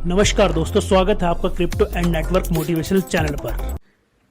नमस्कार दोस्तों, स्वागत है आपका crypto and network motivational channel पर।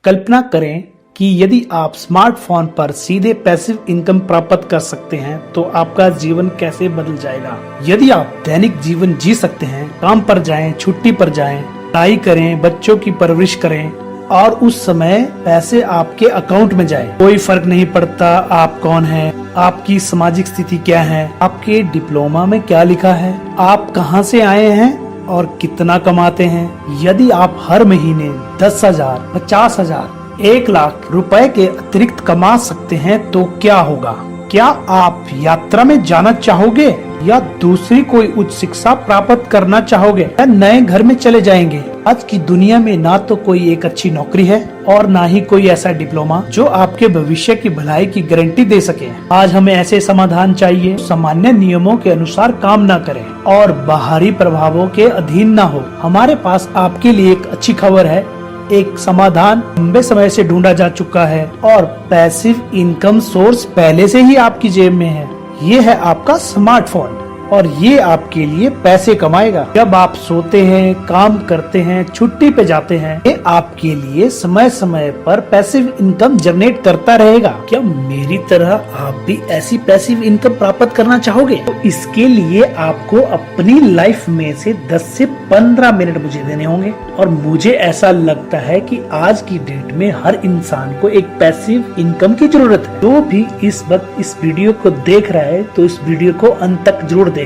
कल्पना करें कि यदि आप स्मार्टफोन पर सीधे पैसिव इनकम प्राप्त कर सकते हैं तो आपका जीवन कैसे बदल जाएगा। यदि आप दैनिक जीवन जी सकते हैं, काम पर जाएं, छुट्टी पर जाएं, पढ़ाई करें, बच्चों की परवरिश करें और उस समय पैसे आपके अकाउंट में जाए, कोई फर्क नहीं पड़ता आप कौन हैं, आपकी सामाजिक स्थिति क्या है, आपके डिप्लोमा में क्या लिखा है, आप कहां से आए हैं और कितना कमाते हैं। यदि आप हर महीने 10,000, 50,000, 1 लाख रुपए के अतिरिक्त कमा सकते हैं तो क्या होगा। क्या आप यात्रा में जाना चाहोगे या दूसरी कोई उच्च शिक्षा प्राप्त करना चाहोगे या नए घर में चले जाएंगे। आज की दुनिया में ना तो कोई एक अच्छी नौकरी है और ना ही कोई ऐसा डिप्लोमा जो आपके भविष्य की भलाई की गारंटी दे सके। आज हमें ऐसे समाधान चाहिए सामान्य नियमों के अनुसार काम ना करें और बाहरी प्रभावों के अधीन ना हो। हमारे पास आपके लिए एक अच्छी खबर है, एक समाधान लंबे समय से ढूंढा जा चुका है और पैसिव इनकम सोर्स पहले से ही आपकी जेब में है। ये है आपका स्मार्टफोन और ये आपके लिए पैसे कमाएगा। जब आप सोते हैं, काम करते हैं, छुट्टी पे जाते हैं, ये आपके लिए समय समय पर पैसिव इनकम जनरेट करता रहेगा। क्या मेरी तरह आप भी ऐसी पैसिव इनकम प्राप्त करना चाहोगे? तो इसके लिए आपको अपनी लाइफ में से 10 से 15 मिनट मुझे देने होंगे और मुझे ऐसा लगता है कि आज की डेट में हर इंसान को एक पैसिव इनकम की जरूरत है। जो भी इस वक्त इस वीडियो को देख रहा है तो इस वीडियो को अंत तक जरूर देखें।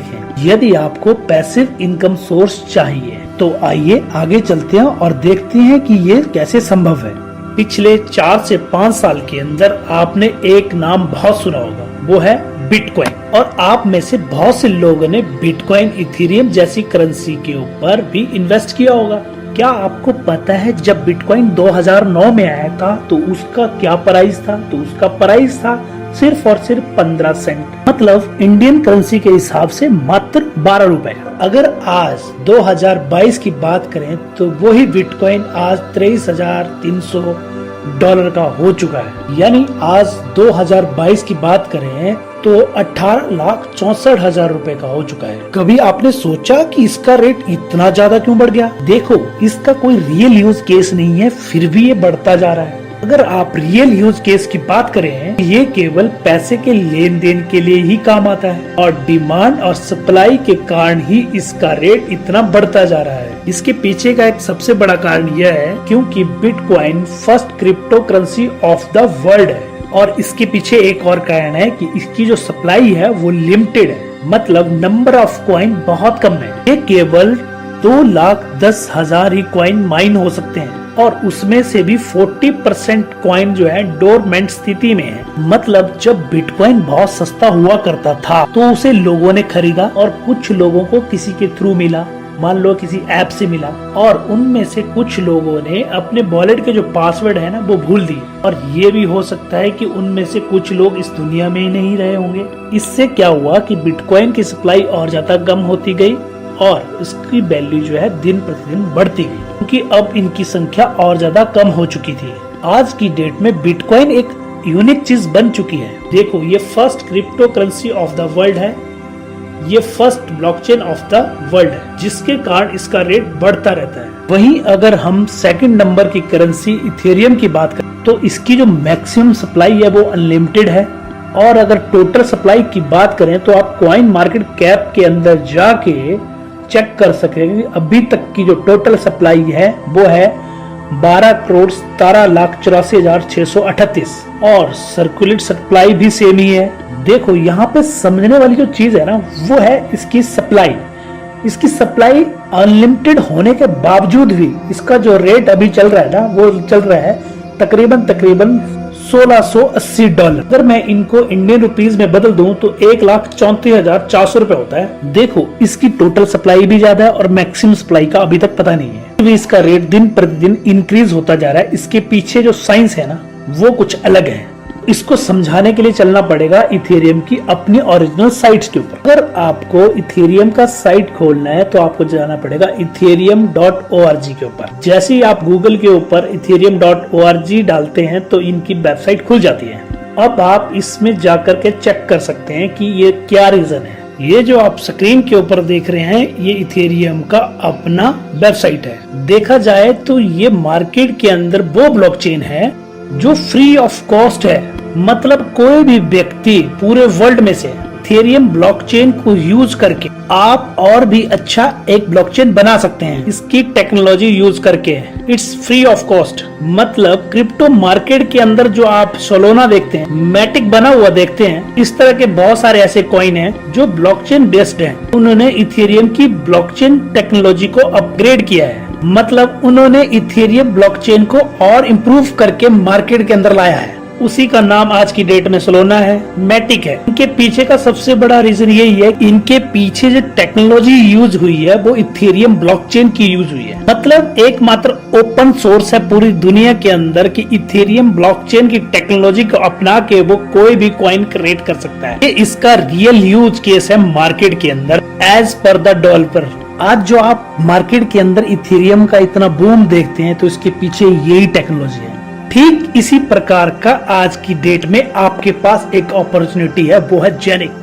यदि आपको पैसिव इनकम सोर्स चाहिए तो आइए आगे चलते हैं और देखते हैं कि ये कैसे संभव है। पिछले 4 से 5 साल के अंदर आपने एक नाम बहुत सुना होगा, वो है बिटकॉइन। और आप में से बहुत से लोगों ने बिटकॉइन, इथेरियम जैसी करेंसी के ऊपर भी इन्वेस्ट किया होगा। क्या आपको पता है जब बिटकॉइन 2009 में आया था तो उसका क्या प्राइस था? तो उसका प्राइस था सिर्फ और सिर्फ 15 सेंट, मतलब इंडियन करेंसी के हिसाब से मात्र 12 रुपए। अगर आज 2022 की बात करें तो वही बिटकॉइन आज $23,300 का हो चुका है। यानी आज 2022 की बात करें तो 18,64,000 रुपए का हो चुका है। कभी आपने सोचा कि इसका रेट इतना ज्यादा क्यों बढ़ गया? देखो, इसका कोई रियल यूज केस नहीं है, फिर भी ये बढ़ता जा रहा है। अगर आप रियल यूज केस की बात करें, ये केवल पैसे के लेन देन के लिए ही काम आता है और डिमांड और सप्लाई के कारण ही इसका रेट इतना बढ़ता जा रहा है। इसके पीछे का एक सबसे बड़ा कारण यह है क्योंकि bitcoin first crypto currency of the world है और इसके पीछे एक और कारण है कि इसकी जो सप्लाई है वो लिमिटेड है, मतलब नंबर ऑफ कॉइन बहुत कम है। ये केवल 2,10,000 ही कॉइन माइन हो सकते हैं और उसमें से भी 40% कॉइन जो है डोरमेंट स्थिति में है। मतलब जब बिटकॉइन बहुत सस्ता हुआ करता था तो उसे लोगों ने खरीदा और कुछ लोगों को किसी के थ्रू मिला, मान लो किसी ऐप से मिला, और उनमें से कुछ लोगों ने अपने वॉलेट के जो पासवर्ड है ना वो भूल दिए। और ये भी हो सकता है कि उनमें से कुछ लोग इस दुनिया में ही नहीं रहे होंगे। इससे क्या हुआ कि बिटकॉइन की सप्लाई और ज्यादा कम होती गई और इसकी वैल्यू जो है दिन प्रतिदिन बढ़ती गई क्योंकि अब इनकी संख्या और ज्यादा कम हो चुकी थी। आज की डेट में बिटकॉइन एक यूनिक चीज बन चुकी है। देखो, ये first crypto currency of the world है, ये first blockchain of the world है, जिसके कारण इसका रेट बढ़ता रहता है। वहीं अगर हम सेकंड नंबर की करेंसी इथेरियम की बात करें तो इसकी जो मैक्सिमम सप्लाई है वो अनलिमिटेड है और अगर टोटल सप्लाई की बात करें तो आप कॉइन मार्केट कैप के अंदर जाके चेक कर सकेंगे। अभी तक की जो टोटल सप्लाई है वो है 12,17,84,638 और सर्कुलेट सप्लाई भी सेम ही है। देखो, यहाँ पे समझने वाली जो चीज है ना वो है इसकी सप्लाई। इसकी सप्लाई अनलिमिटेड होने के बावजूद भी इसका जो रेट अभी चल रहा है ना वो चल रहा है तकरीबन $1,680। अगर मैं इनको इंडियन रुपीज में बदल दूं तो 1,34,400 रुपए होता है। देखो, इसकी टोटल सप्लाई भी ज्यादा है और मैक्सिमम सप्लाई का अभी तक पता नहीं है। इसका रेट दिन प्रतिदिन इंक्रीज होता जा रहा है। इसके पीछे जो साइंस है ना वो कुछ अलग है। इसको समझाने के लिए चलना पड़ेगा इथेरियम की अपनी ओरिजिनल साइट्स के ऊपर। अगर आपको इथेरियम का साइट खोलना है तो आपको जाना पड़ेगा ethereum.org के ऊपर। जैसे ही आप गूगल के ऊपर ethereum.org डालते हैं तो इनकी वेबसाइट खुल जाती है। अब आप इसमें जाकर के चेक कर सकते हैं कि ये क्या रीजन है। ये जो आप स्क्रीन के ऊपर देख रहे हैं ये इथेरियम का अपना वेबसाइट है। देखा जाए तो ये मार्केट के अंदर वो ब्लॉकचेन है जो फ्री ऑफ कॉस्ट है, मतलब कोई भी व्यक्ति पूरे वर्ल्ड में से इथेरियम ब्लॉकचेन को यूज करके आप और भी अच्छा एक ब्लॉकचेन बना सकते हैं इसकी टेक्नोलॉजी यूज करके। इट्स फ्री ऑफ कॉस्ट, मतलब क्रिप्टो मार्केट के अंदर जो आप सोलोना देखते हैं, मैटिक बना हुआ देखते हैं, इस तरह के बहुत सारे ऐसे कॉइन हैं जो ब्लॉकचेन बेस्ड हैं। उन्होंने इथेरियम की ब्लॉकचेन टेक्नोलॉजी को अपग्रेड किया है, मतलब उन्होंने इथेरियम ब्लॉकचेन को और इम्प्रूव करके मार्केट के अंदर लाया है। उसी का नाम आज की डेट में सोलोना है, मैटिक है। इनके पीछे का सबसे बड़ा रीजन यही है, इनके पीछे जो टेक्नोलॉजी यूज हुई है वो इथेरियम ब्लॉकचेन की यूज हुई है। मतलब एकमात्र ओपन सोर्स है पूरी दुनिया के अंदर कि इथेरियम ब्लॉकचेन की टेक्नोलॉजी को अपना के वो कोई भी कॉइन क्रिएट कर सकता है। ये इसका रियल यूज केस है मार्केट के अंदर एज पर द डेवलपर। आज जो आप मार्केट के अंदर इथेरियम का इतना बूम देखते हैं तो इसके पीछे यही टेक्नोलॉजी है। ठीक इसी प्रकार का आज की डेट में आपके पास एक अपॉर्चुनिटी है, वो है जेनिक।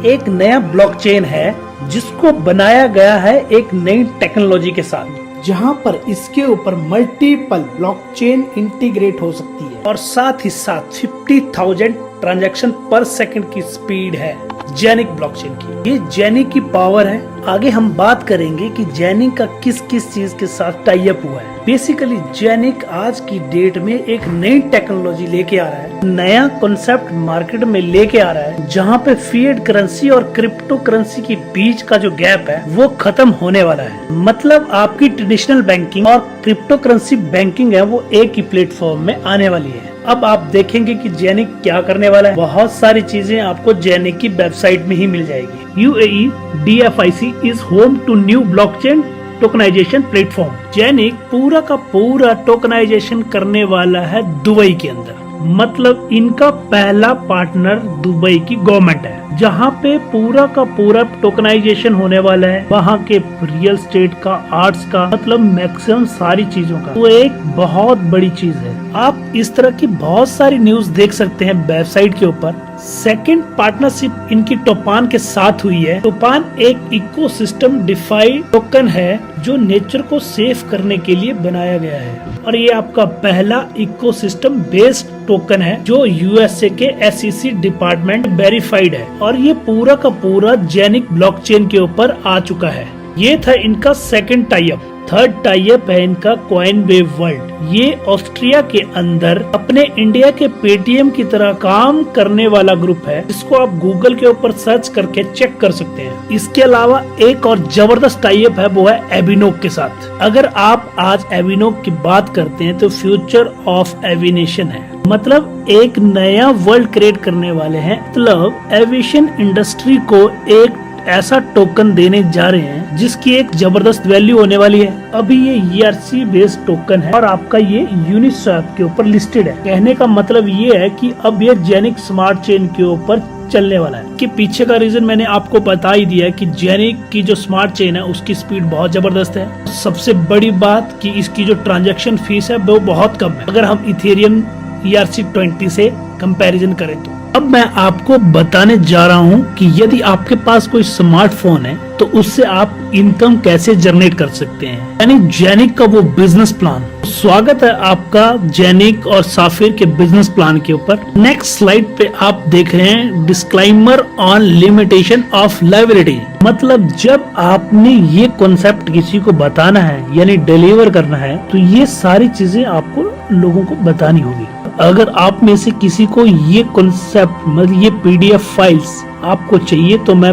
एक नया ब्लॉकचेन है जिसको बनाया गया है एक नई टेक्नोलॉजी के साथ, जहां पर इसके ऊपर मल्टीपल ब्लॉकचेन इंटीग्रेट हो सकती है और साथ ही साथ 50,000 ट्रांजैक्शन पर सेकंड की स्पीड है जेनिक ब्लॉकचेन की। ये जेनिक की पावर है। आगे हम बात करेंगे कि जेनिक का किस किस चीज के साथ टाई अप हुआ है। बेसिकली जेनिक आज की डेट में एक नई टेक्नोलॉजी लेके आ रहा है, नया कॉन्सेप्ट मार्केट में लेके आ रहा है, जहाँ पे फिएट करेंसी और क्रिप्टो करेंसी के बीच का जो गैप है वो खत्म होने वाला है। मतलब आपकी ट्रेडिशनल बैंकिंग और क्रिप्टो करेंसी बैंकिंग है वो एक ही प्लेटफॉर्म में आने वाली है। अब आप देखेंगे कि जेनिक क्या करने वाला है। बहुत सारी चीजें आपको जेनिक की वेबसाइट में ही मिल जाएगी। UAE DFIC is home to new blockchain tokenisation platform. जेनिक पूरा का पूरा टोकनाइजेशन करने वाला है दुबई के अंदर। मतलब इनका पहला पार्टनर दुबई की गवर्नमेंट है, जहाँ पे पूरा का पूरा टोकनाइजेशन होने वाला है। वहाँ के रियल स्टेट का, आर्ट्स का, मतलब मैक्सिमम सारी चीजों का। वो एक बहुत बड़ी चीज है। आप इस तरह की बहुत सारी न्यूज देख सकते हैं वेबसाइट के ऊपर। सेकंड पार्टनरशिप इनकी टोपान के साथ हुई है। टोपान एक इकोसिस्टम डिफाइड टोकन है जो नेचर को सेव करने के लिए बनाया गया है, और ये आपका पहला इकोसिस्टम बेस्ड टोकन है जो USA के SEC डिपार्टमेंट वेरीफाइड है, और ये पूरा का पूरा जेनिक ब्लॉकचेन के ऊपर आ चुका है। ये था इनका second tie up. Third tie up है इनका कॉइनवेव वर्ल्ड। ये ऑस्ट्रिया के अंदर अपने इंडिया के पेटीएम की तरह काम करने वाला ग्रुप है, जिसको आप गूगल के ऊपर सर्च करके चेक कर सकते हैं। इसके अलावा एक और जबरदस्त टाई अप है, वो है एविनोक के साथ। अगर आप आज एविनोक की बात करते हैं तो फ्यूचर ऑफ एविनेशन है, मतलब एक नया वर्ल्ड क्रिएट करने वाले हैं। मतलब एविएशन इंडस्ट्री को एक ऐसा टोकन देने जा रहे हैं जिसकी एक जबरदस्त वैल्यू होने वाली है। अभी ये ERC बेस्ड टोकन है और आपका ये यूनिस्वैप के ऊपर लिस्टेड है। कहने का मतलब ये है कि अब ये जेनिक स्मार्ट चेन के ऊपर चलने वाला है। कि पीछे का रीजन मैंने आपको बता ही दिया है कि जेनिक की जो स्मार्ट चेन है उसकी स्पीड बहुत जबरदस्त है। सबसे बड़ी बात कि इसकी जो ट्रांजैक्शन फीस है वो बहुत कम है अगर हम इथेरियम ERC20 से कंपैरिजन करें अब मैं आपको बताने जा रहा हूं कि यदि आपके पास कोई स्मार्टफोन है तो उससे आप इनकम कैसे जनरेट कर सकते हैं, यानी जेनिक का वो बिजनेस प्लान। स्वागत है आपका जेनिक और साफिर के बिजनेस प्लान के ऊपर। नेक्स्ट स्लाइड पे आप देख रहे हैं disclaimer on limitation of liability. मतलब जब आपने ये कॉन्सेप्ट किसी को बताना है यानी डिलीवर करना है तो ये सारी चीजें आपको लोगों को बतानी होगी। अगर आप में से किसी को ये कॉन्सेप्ट मतलब ये पीडीएफ फाइल्स आपको चाहिए तो मैं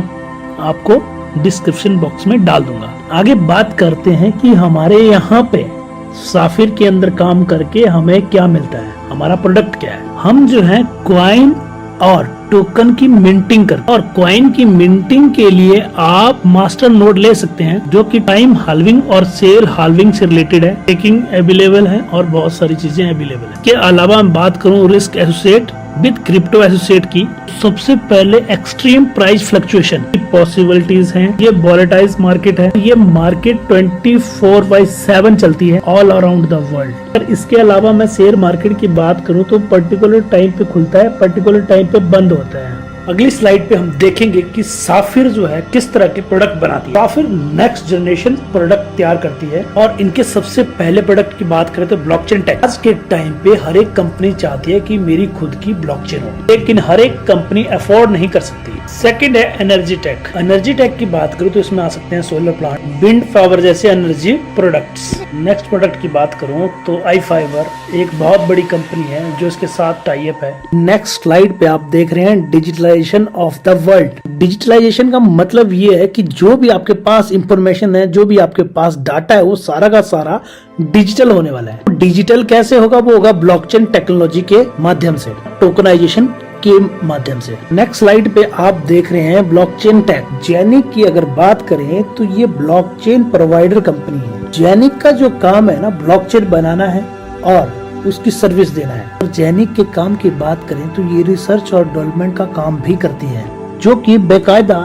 आपको डिस्क्रिप्शन बॉक्स में डाल दूंगा। आगे बात करते हैं कि हमारे यहाँ पे साफिर के अंदर काम करके हमें क्या मिलता है, हमारा प्रोडक्ट क्या है। हम जो है कॉइन और टोकन की मिंटिंग करते हैं और कॉइन की मिंटिंग के लिए आप मास्टर नोड ले सकते हैं जो कि टाइम हाल्विंग और सेल हाल्विंग से रिलेटेड है। टेकिंग अवेलेबल है और बहुत सारी चीजें अवेलेबल है। इसके अलावा मैं बात करूं risk associate with crypto associate की, सबसे पहले एक्सट्रीम प्राइस फ्लक्चुएशन की पॉसिबिलिटीज हैं। ये वॉलेटाइल मार्केट है, ये मार्केट 24/7 चलती है ऑल अराउंड द वर्ल्ड। इसके अलावा मैं शेयर मार्केट की बात करूं तो पर्टिकुलर टाइम पे खुलता है, पर्टिकुलर टाइम पे बंद होता है। अगली स्लाइड पे हम देखेंगे कि साफिर जो है किस तरह के प्रोडक्ट बनाती है। साफिर नेक्स्ट जनरेशन प्रोडक्ट तैयार करती है और इनके सबसे पहले प्रोडक्ट की बात करें तो ब्लॉकचेन टेक। आज के टाइम पे हर एक कंपनी चाहती है कि मेरी खुद की ब्लॉकचेन हो, लेकिन हर एक कंपनी अफोर्ड नहीं कर सकती। सेकंड है एनर्जी टेक। एनर्जी टेक की बात करूँ तो इसमें आ सकते हैं सोलर प्लांट, विंड पावर जैसे एनर्जी प्रोडक्ट्स। नेक्स्ट प्रोडक्ट की बात करूँ तो आई फाइबर एक बहुत बड़ी कंपनी है जो इसके साथ टाई अप है। नेक्स्ट स्लाइड पे आप देख रहे हैं digitalisation of the world. Digitalisation का मतलब ये है कि जो भी आपके पास इंफॉर्मेशन है, जो भी आपके पास डाटा है, वो सारा का सारा डिजिटल होने वाला है। डिजिटल कैसे होगा? वो होगा ब्लॉकचेन टेक्नोलॉजी के माध्यम से, टोकनाइजेशन के माध्यम से। नेक्स्ट स्लाइड पे आप देख रहे हैं ब्लॉकचेन टेक। जेनिक की अगर बात करें तो ये ब्लॉकचेन प्रोवाइडर कंपनी है। जेनिक का जो काम है ना, ब्लॉकचेन बनाना है और उसकी सर्विस देना है। और जेनिक के काम की बात करें तो ये रिसर्च और डेवलपमेंट का काम भी करती है, जो कि बेकायदा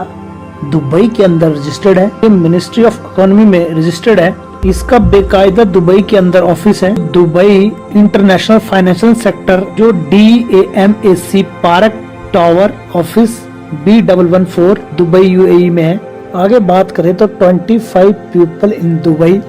दुबई के अंदर रजिस्टर्ड है, मिनिस्ट्री ऑफ इकोनॉमी में रजिस्टर्ड है। इसका बेकायदा दुबई के अंदर ऑफिस है, दुबई इंटरनेशनल फाइनेंशियल सेक्टर, जो DAMAC park tower office B114 Dubai UAE में है। आगे बात करें तो 25 people in Dubai,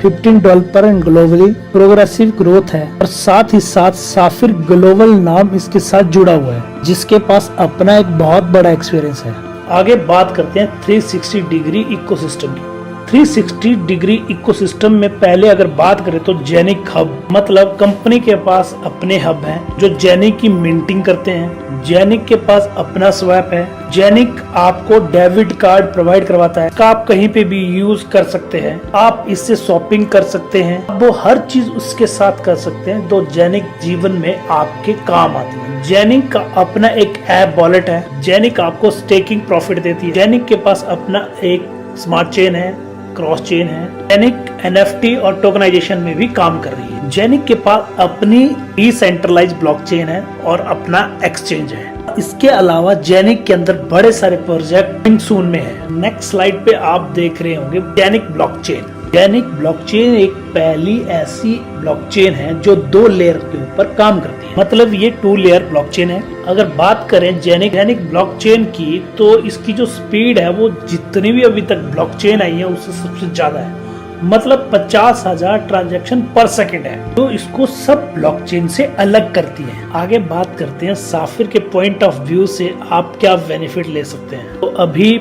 15 developer and globally, progressive growth है। और साथ ही साथ साफिर ग्लोबल नाम इसके साथ जुड़ा हुआ है, जिसके पास अपना एक बहुत बड़ा एक्सपीरियंस है। आगे बात करते हैं 360 डिग्री इकोसिस्टम की। 360 डिग्री इकोसिस्टम में पहले अगर बात करें तो जेनिक हब, मतलब कंपनी के पास अपने हब हैं जो जेनिक की मिंटिंग करते हैं। जेनिक के पास अपना स्वैप है। जेनिक आपको डेबिट कार्ड प्रोवाइड करवाता है, आप कहीं पे भी यूज कर सकते हैं, आप इससे शॉपिंग कर सकते हैं, वो हर चीज उसके साथ कर सकते हैं तो जेनिक जीवन में आपके काम आती है। जेनिक का अपना एक ऐप वॉलेट है, जेनिक आपको स्टेकिंग प्रॉफिट देती है। जेनिक के पास अपना एक स्मार्ट चेन है, क्रॉस चेन है। जेनिक NFT और टोकनाइजेशन में भी काम कर रही है। जेनिक के पास अपनी डिसेंट्रलाइज ब्लॉकचेन है और अपना एक्सचेंज है। इसके अलावा जेनिक के अंदर बड़े सारे प्रोजेक्ट सून में है। नेक्स्ट स्लाइड पे आप देख रहे होंगे जेनिक ब्लॉकचेन। जेनिक ब्लॉकचेन एक पहली ऐसी ब्लॉकचेन है जो 2 लेयर के ऊपर काम करती है, मतलब ये 2 लेयर ब्लॉकचेन है। अगर बात करें जेनिक ब्लॉकचेन की तो इसकी जो स्पीड है वो जितनी भी अभी तक ब्लॉकचेन आई है उससे सबसे ज्यादा है, मतलब 50,000 ट्रांजैक्शन पर सेकंड है, तो इसको सब ब्लॉकचेन से अलग करती है। आगे बात करते हैं साफिर के पॉइंट ऑफ व्यू से आप क्या बेनिफिट ले सकते हैं। तो अभी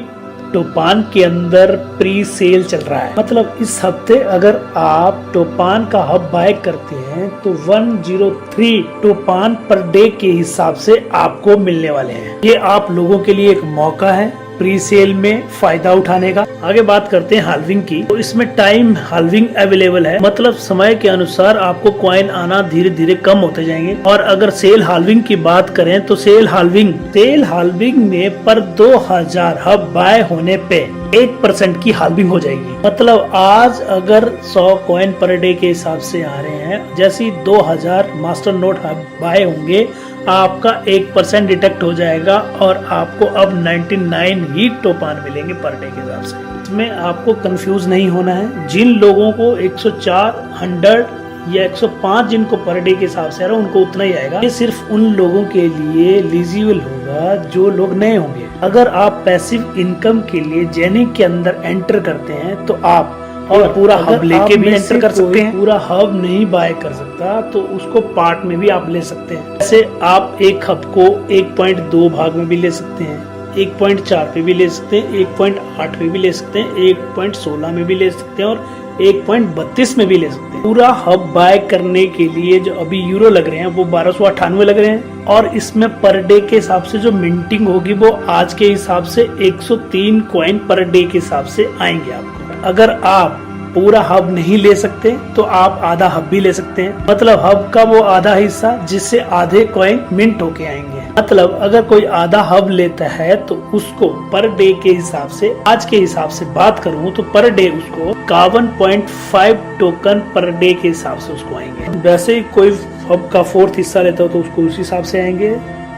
टोपान के अंदर प्री सेल चल रहा है, मतलब इस हफ्ते अगर आप टोपान का हब बाय करते हैं तो 103 टोपान पर डे के हिसाब से आपको मिलने वाले हैं। ये आप लोगों के लिए एक मौका है प्री सेल में फायदा उठाने का। आगे बात करते हैं हाल्विंग की, तो इसमें टाइम हाल्विंग अवेलेबल है, मतलब समय के अनुसार आपको कॉइन आना धीरे धीरे कम होते जाएंगे। और अगर सेल हाल्विंग की बात करें तो सेल हाल्विंग में पर 2000 हब बाय होने पे 1% की हाल्विंग हो जाएगी। मतलब आज अगर 100 कॉइन पर डे के हिसाब से आ रहे हैं, जैसे 2000 मास्टर नोट हब बाय होंगे आपका 1% डिटेक्ट हो जाएगा और आपको अब 99 ही टोपान मिलेंगे पर डे के हिसाब से। इसमें आपको कंफ्यूज नहीं होना है। जिन लोगों को 104, 100 या 105 जिनको पर डे के हिसाब से आ रहा है उनको उतना ही आएगा। ये सिर्फ उन लोगों के लिए एलिजिबल होगा जो लोग नए होंगे। अगर आप पैसिव इनकम के लिए जेनिक के अंदर एंटर करते हैं तो आप और पूरा हब लेके भी एंटर कर सकते हैं। पूरा हब नहीं बाय कर सकता तो उसको पार्ट में भी आप ले सकते हैं। जैसे आप एक हब को 1.2 भाग में भी ले सकते हैं, 1.4 पे भी ले सकते हैं, 1.8 पे भी ले सकते हैं, 1.16 में भी ले सकते हैं और 1.32 में भी ले सकते हैं। पूरा हब बाय करने के लिए जो अभी यूरो लग रहे हैं वो 1298 लग रहे हैं और इसमें पर डे के हिसाब से जो मिंटिंग होगी वो आज के हिसाब से 103 कॉइन पर डे के हिसाब से आएंगे आपको। अगर आप पूरा हब नहीं ले सकते तो आप आधा हब भी ले सकते हैं, मतलब हब का वो आधा हिस्सा जिससे आधे कॉइन मिंट होके आएंगे। मतलब अगर कोई आधा हब लेता है तो उसको पर डे के हिसाब से, आज के हिसाब से बात करूं तो पर डे उसको 51.5 टोकन पर डे के हिसाब से उसको आएंगे। वैसे ही कोई हब का 4th हिस्सा लेता हो तो उसको उस हिसाब से आएंगे।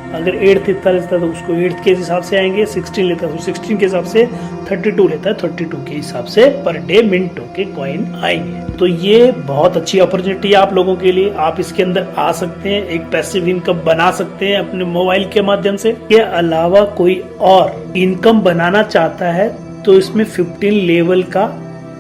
अगर 8th हिस्सा लेता है तो उसको 8th के हिसाब से आएंगे, 16 लेता है तो 16 के हिसाब से, 32 लेता है 32 के हिसाब से पर डे मिंट होके कॉइन आएंगे। तो ये बहुत अच्छी अपॉर्चुनिटी है आप लोगों के लिए। आप इसके अंदर आ सकते हैं, एक पैसिव इनकम बना सकते हैं अपने मोबाइल के माध्यम से। के अलावा कोई और इनकम बनाना चाहता है तो इसमें 15 लेवल का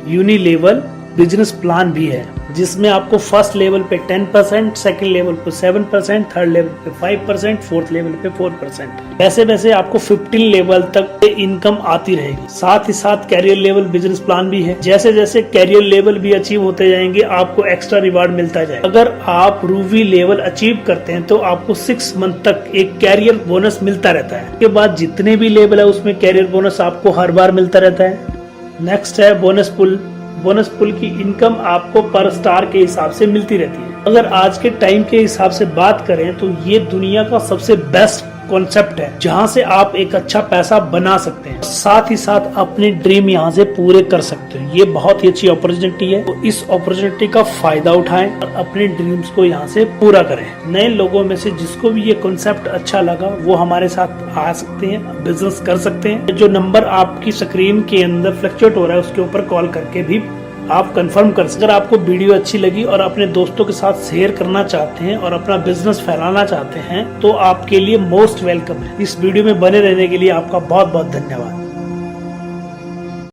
यूनि लेवल बिजनेस प्लान भी है, जिसमें आपको फर्स्ट लेवल पे 10%, सेकंड लेवल पे 7%, थर्ड लेवल पे 5%, फोर्थ लेवल पे 4%। वैसे वैसे आपको 15 लेवल तक इनकम आती रहेगी। साथ ही साथ कैरियर लेवल बिजनेस प्लान भी है। जैसे जैसे कैरियर लेवल भी अचीव होते जाएंगे आपको एक्स्ट्रा रिवार्ड मिलता जाएगा। अगर आप रूबी लेवल अचीव करते हैं तो आपको 6 मंथ तक एक कैरियर बोनस मिलता रहता है। उसके बाद जितने भी लेवल है उसमें कैरियर बोनस आपको हर बार मिलता रहता है। नेक्स्ट है बोनस पुल। बोनस पुल की इनकम आपको पर स्टार के हिसाब से मिलती रहती है। अगर आज के टाइम के हिसाब से बात करें तो ये दुनिया का सबसे बेस्ट कॉन्सेप्ट है जहां से आप एक अच्छा पैसा बना सकते हैं, साथ ही साथ अपने ड्रीम यहां से पूरे कर सकते हैं। ये बहुत ही अच्छी अपॉर्चुनिटी है, तो इस अपॉर्चुनिटी का फायदा उठाएं और अपने ड्रीम्स को यहां से पूरा करें। नए लोगों में से जिसको भी ये कॉन्सेप्ट अच्छा लगा वो हमारे साथ आ सकते हैं, बिजनेस कर सकते हैं। जो नंबर आपकी स्क्रीन के अंदर फ्लक्चुएट हो रहा है उसके ऊपर कॉल करके भी आप कंफर्म कर सकते हैं। अगर आपको वीडियो अच्छी लगी और अपने दोस्तों के साथ शेयर करना चाहते हैं और अपना बिजनेस फैलाना चाहते हैं तो आपके लिए मोस्ट वेलकम है। इस वीडियो में बने रहने के लिए आपका बहुत बहुत धन्यवाद।